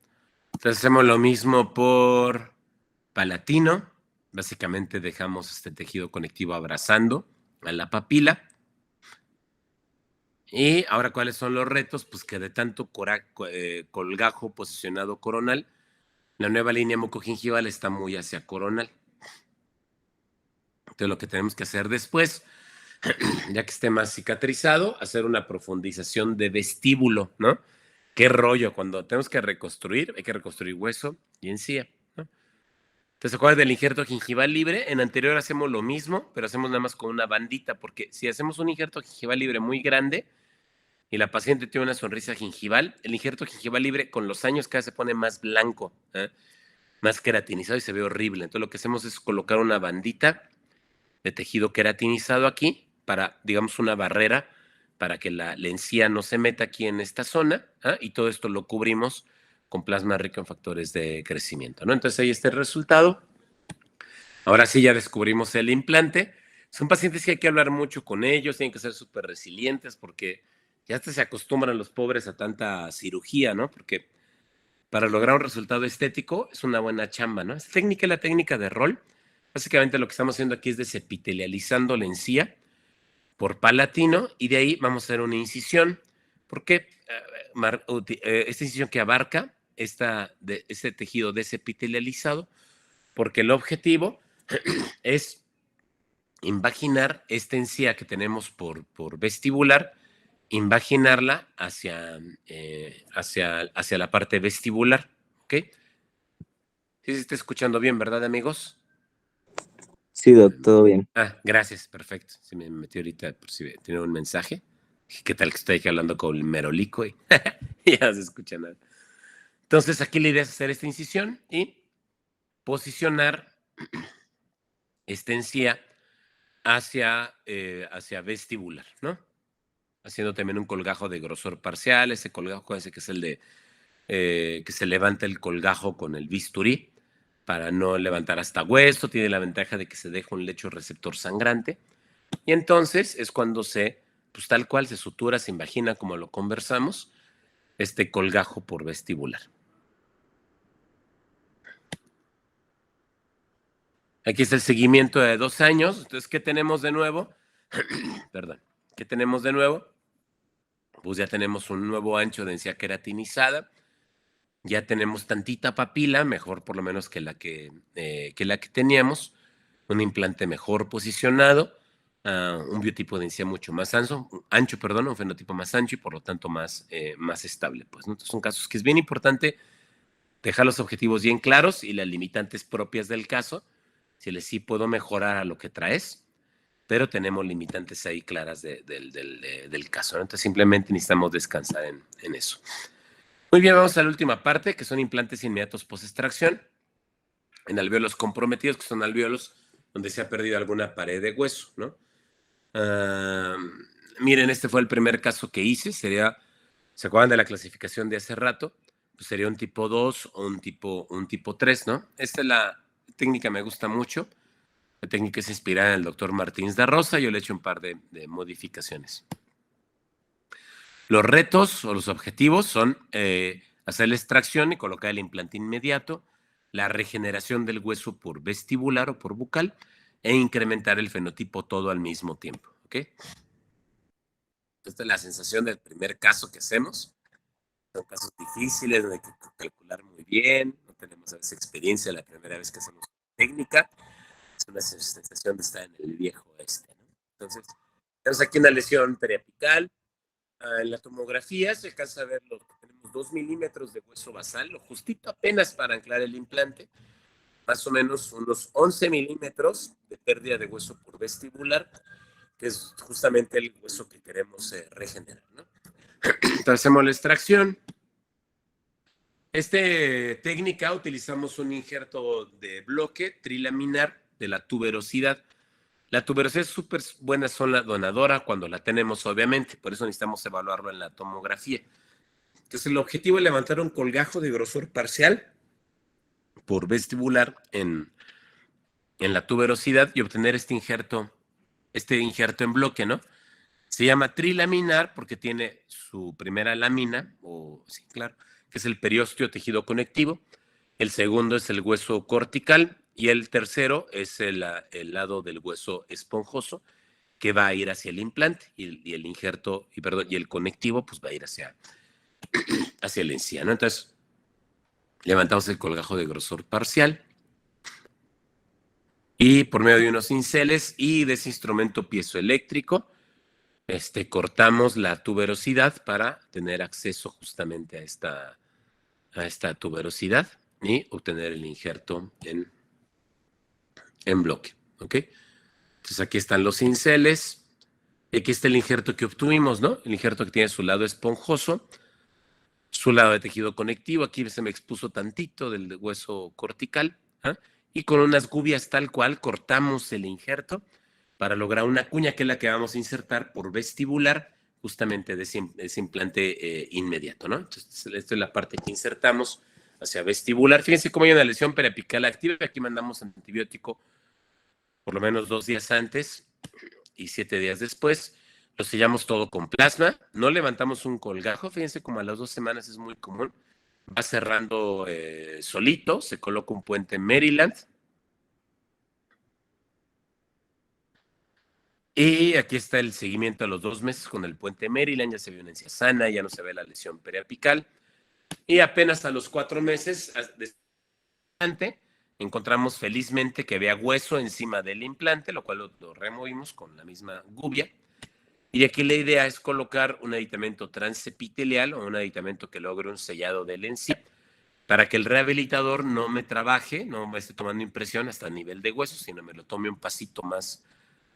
Entonces hacemos lo mismo por palatino. Básicamente dejamos este tejido conectivo abrazando a la papila. Y ahora, ¿cuáles son los retos? Pues que de tanto colgajo posicionado coronal, la nueva línea mucogingival está muy hacia coronal. Entonces, lo que tenemos que hacer después, ya que esté más cicatrizado, hacer una profundización de vestíbulo, ¿no? Qué rollo, cuando tenemos que reconstruir, hay que reconstruir hueso y encía, ¿no? Entonces, ¿se acuerdan del injerto gingival libre? En anterior hacemos lo mismo, pero hacemos nada más con una bandita, porque si hacemos un injerto gingival libre muy grande y la paciente tiene una sonrisa gingival, el injerto gingival libre con los años cada vez se pone más blanco, ¿eh? Más queratinizado y se ve horrible. Entonces, lo que hacemos es colocar una bandita de tejido queratinizado aquí para, digamos, una barrera para que la encía no se meta aquí en esta zona, ¿ah? Y todo esto lo cubrimos con plasma rico en factores de crecimiento, ¿no? Entonces ahí está el resultado. Ahora sí ya descubrimos el implante. Son pacientes que hay que hablar mucho con ellos, tienen que ser súper resilientes porque ya hasta se acostumbran los pobres a tanta cirugía, ¿no? Porque para lograr un resultado estético es una buena chamba, ¿no? Esta técnica es la técnica de Roll. Básicamente lo que estamos haciendo aquí es desepitelializando la encía por palatino y de ahí vamos a hacer una incisión. ¿Por qué? Esta incisión que abarca este tejido desepitelializado, porque el objetivo es invaginar esta encía que tenemos por vestibular, invaginarla hacia la parte vestibular. ¿Ok? Sí se está escuchando bien, ¿verdad, amigos? Sí, Doc, todo bien. Ah, gracias, perfecto. Se me metió ahorita por si tiene un mensaje. ¿Qué tal que estoy aquí hablando con el merolico? Y ya no se escucha nada. Entonces, aquí la idea es hacer esta incisión y posicionar esta encía hacia vestibular, ¿no? Haciendo también un colgajo de grosor parcial. Ese colgajo ese que es el de que se levanta el colgajo con el bisturí para no levantar hasta hueso. Tiene la ventaja de que se deja un lecho receptor sangrante. Y entonces es cuando pues tal cual se sutura, se imagina como lo conversamos, este colgajo por vestibular. Aquí está el seguimiento de 2 años. Entonces, ¿qué tenemos de nuevo? Perdón. ¿Qué tenemos de nuevo? Pues ya tenemos un nuevo ancho de encía queratinizada. Ya tenemos tantita papila, mejor por lo menos que la que teníamos. Un implante mejor posicionado. Un biotipo de encía mucho más ancho, perdón, un fenotipo más ancho y por lo tanto más estable. Pues, ¿no? Entonces son casos que es bien importante dejar los objetivos bien claros y las limitantes propias del caso. Si les sí puedo mejorar a lo que traes, pero tenemos limitantes ahí claras del caso, ¿no? Entonces simplemente necesitamos descansar en eso. Muy bien, vamos a la última parte, que son implantes inmediatos post-extracción en alvéolos comprometidos, que son alvéolos donde se ha perdido alguna pared de hueso, ¿no? Uh, miren, este fue el primer caso que hice, ¿se acuerdan de la clasificación de hace rato? Pues sería un tipo 2 o un tipo 3, ¿no? Esta es la técnica, me gusta mucho. La técnica es inspirada en el doctor Martins da Rosa, yo le he hecho un par de modificaciones. Los retos o los objetivos son hacer la extracción y colocar el implante inmediato, la regeneración del hueso por vestibular o por bucal e incrementar el fenotipo todo al mismo tiempo. ¿Ok? Esta es la sensación del primer caso que hacemos. Son casos difíciles, donde hay que calcular muy bien, no tenemos a veces experiencia la primera vez que hacemos técnica. Es una sensación de estar en el viejo oeste, ¿no? Entonces, tenemos aquí una lesión periapical. En la tomografía se alcanza a ver tenemos 2 milímetros de hueso basal, lo justito apenas para anclar el implante, más o menos unos 11 milímetros de pérdida de hueso por vestibular, que es justamente el hueso que queremos regenerar, ¿no? Entonces hacemos la extracción. Esta técnica utilizamos un injerto de bloque trilaminar de la tuberosidad. La tuberosidad es súper buena zona donadora cuando la tenemos, obviamente, por eso necesitamos evaluarlo en la tomografía. Entonces el objetivo es levantar un colgajo de grosor parcial por vestibular en la tuberosidad y obtener este injerto en bloque, ¿no? Se llama trilaminar porque tiene su primera lámina, sí, claro, que es el periósteo tejido conectivo. El segundo es el hueso cortical y el tercero es el lado del hueso esponjoso que va a ir hacia el implante y el injerto, y el conectivo pues va a ir hacia la encía, ¿no? Entonces, levantamos el colgajo de grosor parcial y por medio de unos cinceles y de ese instrumento piezoeléctrico, cortamos la tuberosidad para tener acceso justamente a esta tuberosidad y obtener el injerto en bloque, ¿ok? Entonces aquí están los cinceles, y aquí está el injerto que obtuvimos, ¿no? El injerto que tiene su lado esponjoso, su lado de tejido conectivo, aquí se me expuso tantito del hueso cortical, ¿ah? Y con unas gubias tal cual cortamos el injerto para lograr una cuña que es la que vamos a insertar por vestibular justamente de ese implante inmediato, ¿no? Entonces, esta es la parte que insertamos hacia vestibular. Fíjense cómo hay una lesión periapical activa. Aquí mandamos antibiótico por lo menos 2 días antes y 7 días después. Lo sellamos todo con plasma. No levantamos un colgajo. Fíjense como a las 2 semanas es muy común. Va cerrando solito. Se coloca un puente Maryland. Y aquí está el seguimiento a los 2 meses con el puente Maryland. Ya se ve una encía sana, ya no se ve la lesión periapical. Y apenas a los 4 meses encontramos felizmente que había hueso encima del implante, lo cual lo removimos con la misma gubia. Y aquí la idea es colocar un aditamento transepitelial o un aditamento que logre un sellado de la encía para que el rehabilitador no me trabaje, no me esté tomando impresión hasta el nivel de hueso, sino me lo tome un pasito más,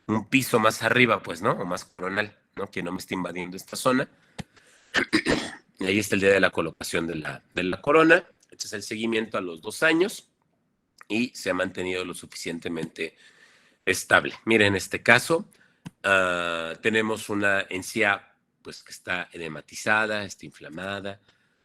un piso más arriba, pues, ¿no? O más coronal, ¿no? Que no me esté invadiendo esta zona. Y ahí está el día de la colocación de la corona. Este es el seguimiento a los 2 años y se ha mantenido lo suficientemente estable. Miren, en este caso tenemos una encía pues, que está edematizada, está inflamada,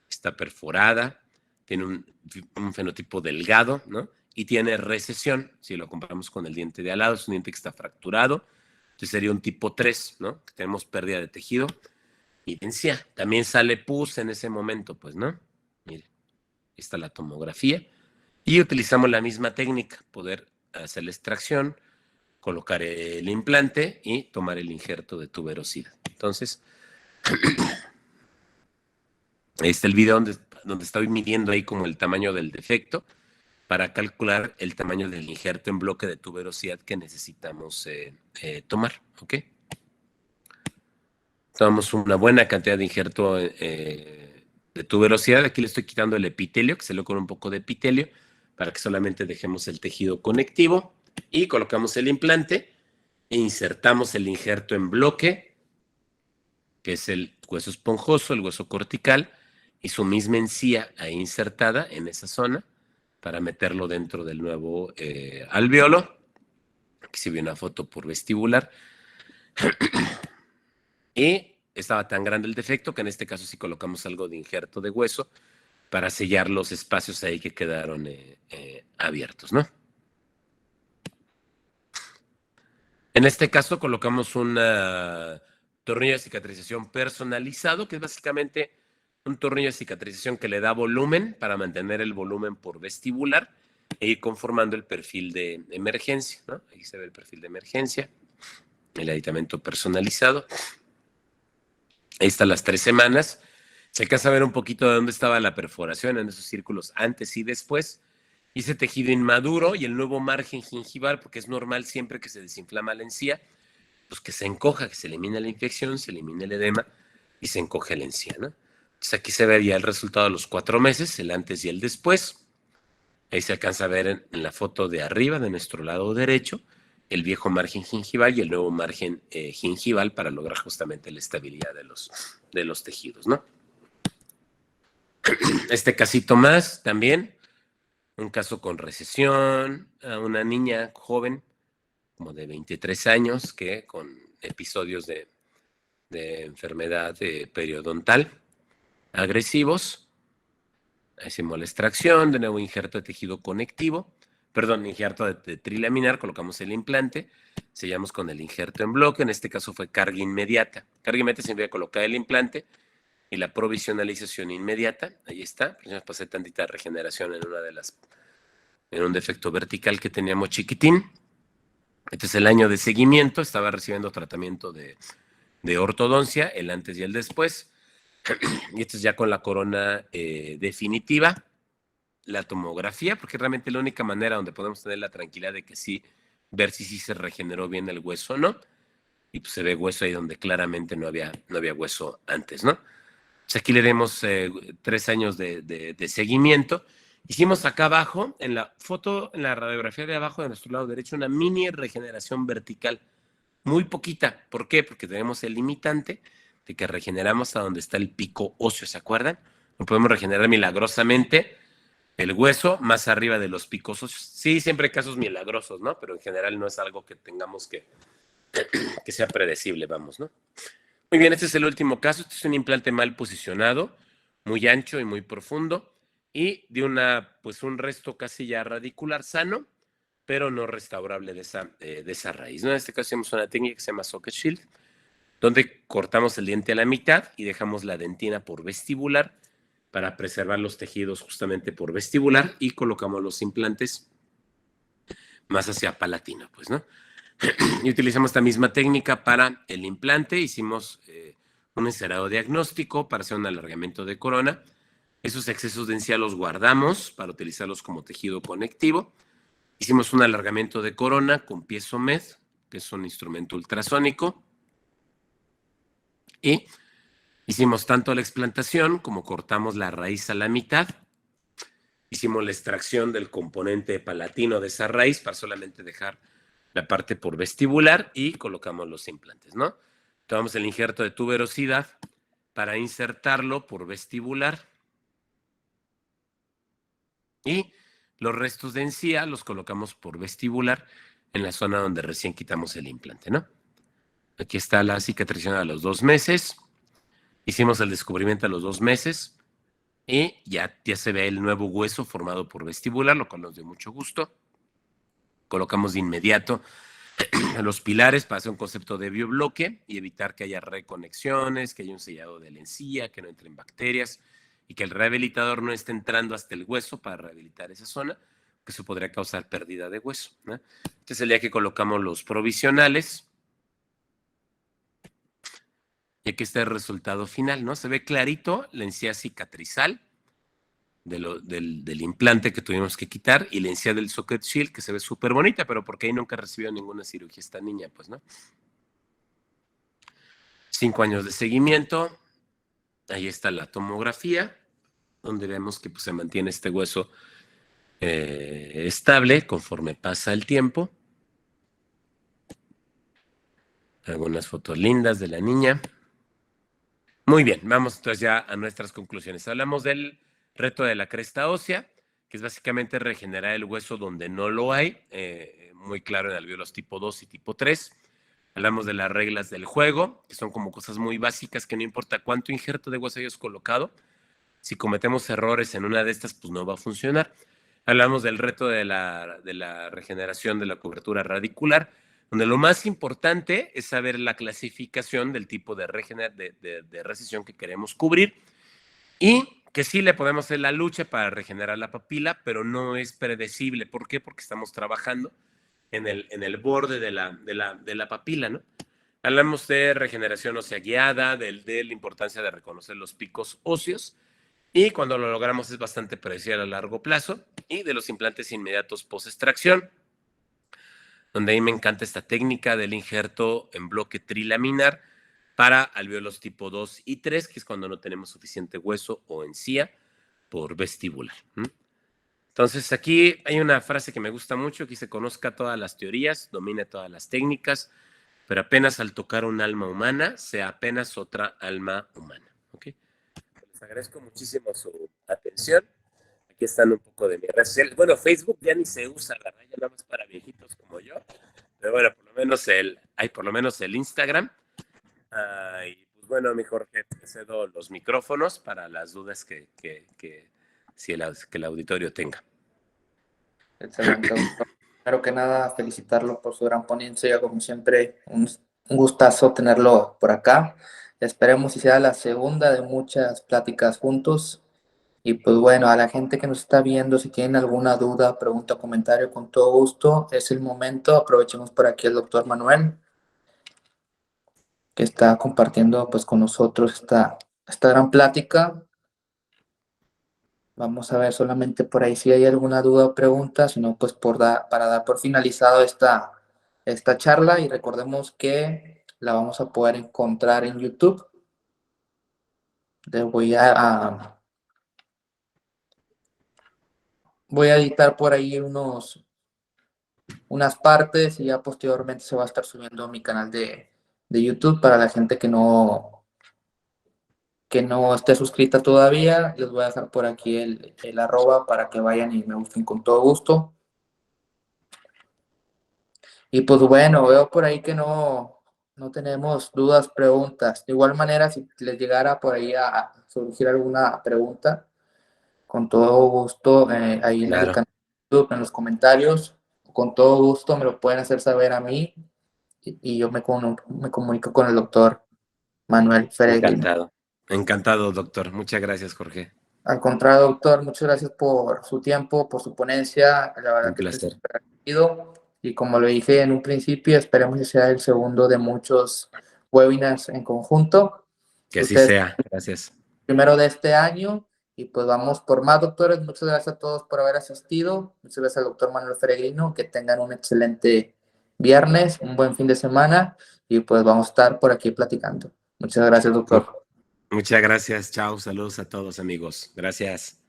está perforada, tiene un fenotipo delgado, ¿no? Y tiene recesión, si lo comparamos con el diente de al lado, es un diente que está fracturado, entonces sería un tipo 3, ¿no? Que tenemos pérdida de tejido y encía. También sale pus en ese momento, pues, ¿no? Miren, está la tomografía y utilizamos la misma técnica, poder hacer la extracción, colocar el implante y tomar el injerto de tuberosidad. Entonces, ahí está el video donde estoy midiendo ahí como el tamaño del defecto para calcular el tamaño del injerto en bloque de tuberosidad que necesitamos tomar, ¿ok? Tomamos una buena cantidad de injerto de tuberosidad. Aquí le estoy quitando el epitelio, que se lo con un poco de epitelio, para que solamente dejemos el tejido conectivo y colocamos el implante e insertamos el injerto en bloque, que es el hueso esponjoso, el hueso cortical, y su misma encía ahí insertada en esa zona para meterlo dentro del nuevo alveolo. Aquí se ve una foto por vestibular. Y estaba tan grande el defecto que en este caso sí colocamos algo de injerto de hueso para sellar los espacios ahí que quedaron abiertos, ¿no? En este caso colocamos un tornillo de cicatrización personalizado, que es básicamente un tornillo de cicatrización que le da volumen para mantener el volumen por vestibular e ir conformando el perfil de emergencia, ¿no? Aquí se ve el perfil de emergencia, el aditamento personalizado. Ahí están las 3 semanas. Se alcanza a ver un poquito de dónde estaba la perforación en esos círculos antes y después. Y ese tejido inmaduro y el nuevo margen gingival, porque es normal siempre que se desinflama la encía, pues que se encoja, que se elimina la infección, se elimina el edema y se encoge la encía, ¿no? Entonces aquí se ve ya el resultado de los 4 meses, el antes y el después. Ahí se alcanza a ver en la foto de arriba, de nuestro lado derecho, el viejo margen gingival y el nuevo margen gingival para lograr justamente la estabilidad de los tejidos, ¿no? Este casito más también, un caso con recesión, a una niña joven, como de 23 años, que con episodios de enfermedad periodontal agresivos, hicimos la extracción, de nuevo injerto de tejido conectivo, perdón, injerto de trilaminar, colocamos el implante, sellamos con el injerto en bloque, en este caso fue carga inmediata. Carga inmediata significa colocar el implante y la provisionalización inmediata, ahí está, pues pasé tantita regeneración en un defecto vertical que teníamos chiquitín. Este es el año de seguimiento, estaba recibiendo tratamiento de ortodoncia, el antes y el después, y esto es ya con la corona definitiva, la tomografía, porque realmente la única manera donde podemos tener la tranquilidad de que sí, ver si sí se regeneró bien el hueso o no, y pues se ve hueso ahí donde claramente no había hueso antes, ¿no? Pues aquí le demos 3 años de seguimiento. Hicimos acá abajo, en la foto, en la radiografía de abajo de nuestro lado derecho, una mini regeneración vertical, muy poquita. ¿Por qué? Porque tenemos el limitante de que regeneramos a donde está el pico óseo, ¿se acuerdan? No podemos regenerar milagrosamente el hueso más arriba de los picos óseos. Sí, siempre hay casos milagrosos, ¿no? Pero en general no es algo que tengamos que sea predecible, vamos, ¿no? Muy bien, este es el último caso. Este es un implante mal posicionado, muy ancho y muy profundo, y de pues un resto casi ya radicular sano, pero no restaurable de esa raíz, ¿no? En este caso hacemos una técnica que se llama socket shield, donde cortamos el diente a la mitad y dejamos la dentina por vestibular para preservar los tejidos justamente por vestibular y colocamos los implantes más hacia palatino, pues, ¿no? Y utilizamos esta misma técnica para el implante. Hicimos un encerado diagnóstico para hacer un alargamiento de corona. Esos excesos de encía los guardamos para utilizarlos como tejido conectivo. Hicimos un alargamiento de corona con piezo MED, que es un instrumento ultrasónico. Y hicimos tanto la explantación como cortamos la raíz a la mitad. Hicimos la extracción del componente palatino de esa raíz para solamente dejar la parte por vestibular y colocamos los implantes, ¿no? Tomamos el injerto de tuberosidad para insertarlo por vestibular y los restos de encía los colocamos por vestibular en la zona donde recién quitamos el implante, ¿no? Aquí está la cicatrización a los 2 meses. Hicimos el descubrimiento a los 2 meses y ya se ve el nuevo hueso formado por vestibular, lo cual nos dio mucho gusto. Colocamos de inmediato los pilares para hacer un concepto de biobloque y evitar que haya reconexiones, que haya un sellado de la encía, que no entren bacterias y que el rehabilitador no esté entrando hasta el hueso para rehabilitar esa zona, que eso podría causar pérdida de hueso, ¿no? Entonces el día que colocamos los provisionales, y aquí está el resultado final, ¿no? Se ve clarito la encía cicatrizal del implante que tuvimos que quitar y la encía del socket shield, que se ve súper bonita, pero porque ahí nunca recibió ninguna cirugía esta niña, pues, ¿no? 5 años de seguimiento. Ahí está la tomografía, donde vemos que pues, se mantiene este hueso estable conforme pasa el tiempo. Algunas fotos lindas de la niña. Muy bien, vamos entonces ya a nuestras conclusiones. Hablamos del reto de la cresta ósea, que es básicamente regenerar el hueso donde no lo hay, muy claro en alvéolos tipo 2 y tipo 3. Hablamos de las reglas del juego, que son como cosas muy básicas que no importa cuánto injerto de hueso hayas colocado, si cometemos errores en una de estas, pues no va a funcionar. Hablamos del reto de la regeneración de la cobertura radicular, donde lo más importante es saber la clasificación del tipo de recesión que queremos cubrir y que sí le podemos hacer la lucha para regenerar la papila, pero no es predecible. ¿Por qué? Porque estamos trabajando en el borde de la papila, ¿no? Hablamos de regeneración ósea guiada, de la importancia de reconocer los picos óseos y cuando lo logramos es bastante predecible a largo plazo, y de los implantes inmediatos post-extracción, donde a mí me encanta esta técnica del injerto en bloque trilaminar para alvéolos tipo 2 y 3, que es cuando no tenemos suficiente hueso o encía por vestibular. Entonces aquí hay una frase que me gusta mucho, que dice: conozca todas las teorías, domine todas las técnicas, pero apenas al tocar un alma humana, sea apenas otra alma humana. ¿Okay? Les agradezco muchísimo su atención. Aquí están un poco de mis redes sociales. Bueno, Facebook ya ni se usa, la verdad, ya nada más para viejitos como yo. Pero bueno, por lo menos el Instagram. Y pues bueno, mi Jorge, te cedo los micrófonos para las dudas que el auditorio tenga. Excelente, doctor. Primero que nada, felicitarlo por su gran ponencia. Como siempre, un gustazo tenerlo por acá. Esperemos si sea la segunda de muchas pláticas juntos. Y pues bueno, a la gente que nos está viendo, si tienen alguna duda, pregunta, comentario, con todo gusto, es el momento. Aprovechemos por aquí al doctor Manuel, que está compartiendo pues con nosotros esta gran plática. Vamos a ver solamente por ahí si hay alguna duda o pregunta, si no, pues para dar por finalizado esta charla, y recordemos que la vamos a poder encontrar en YouTube. Le voy a editar por ahí unas partes y ya posteriormente se va a estar subiendo a mi canal de YouTube. Para la gente que no esté suscrita todavía, les voy a dejar por aquí el arroba para que vayan y me busquen con todo gusto. Y pues bueno, veo por ahí que no tenemos dudas, preguntas. De igual manera, si les llegara por ahí a surgir alguna pregunta, con todo gusto, ahí en el canal de YouTube, en los comentarios, con todo gusto me lo pueden hacer saber a mí, y yo me comunico con el doctor Manuel Feregrino. Encantado, doctor. Muchas gracias, Jorge. Al contrario, doctor, muchas gracias por su tiempo, por su ponencia. La verdad Un que placer. estoy súper agradecido. Y como lo dije en un principio, esperemos que sea el segundo de muchos webinars en conjunto. Que así sea. Gracias. Primero de este año. Y pues vamos por más, doctores. Muchas gracias a todos por haber asistido. Muchas gracias al doctor Manuel Feregrino. Que tengan un excelente viernes, un buen fin de semana. Y pues vamos a estar por aquí platicando. Muchas gracias, doctor. Muchas gracias. Chao. Saludos a todos, amigos. Gracias.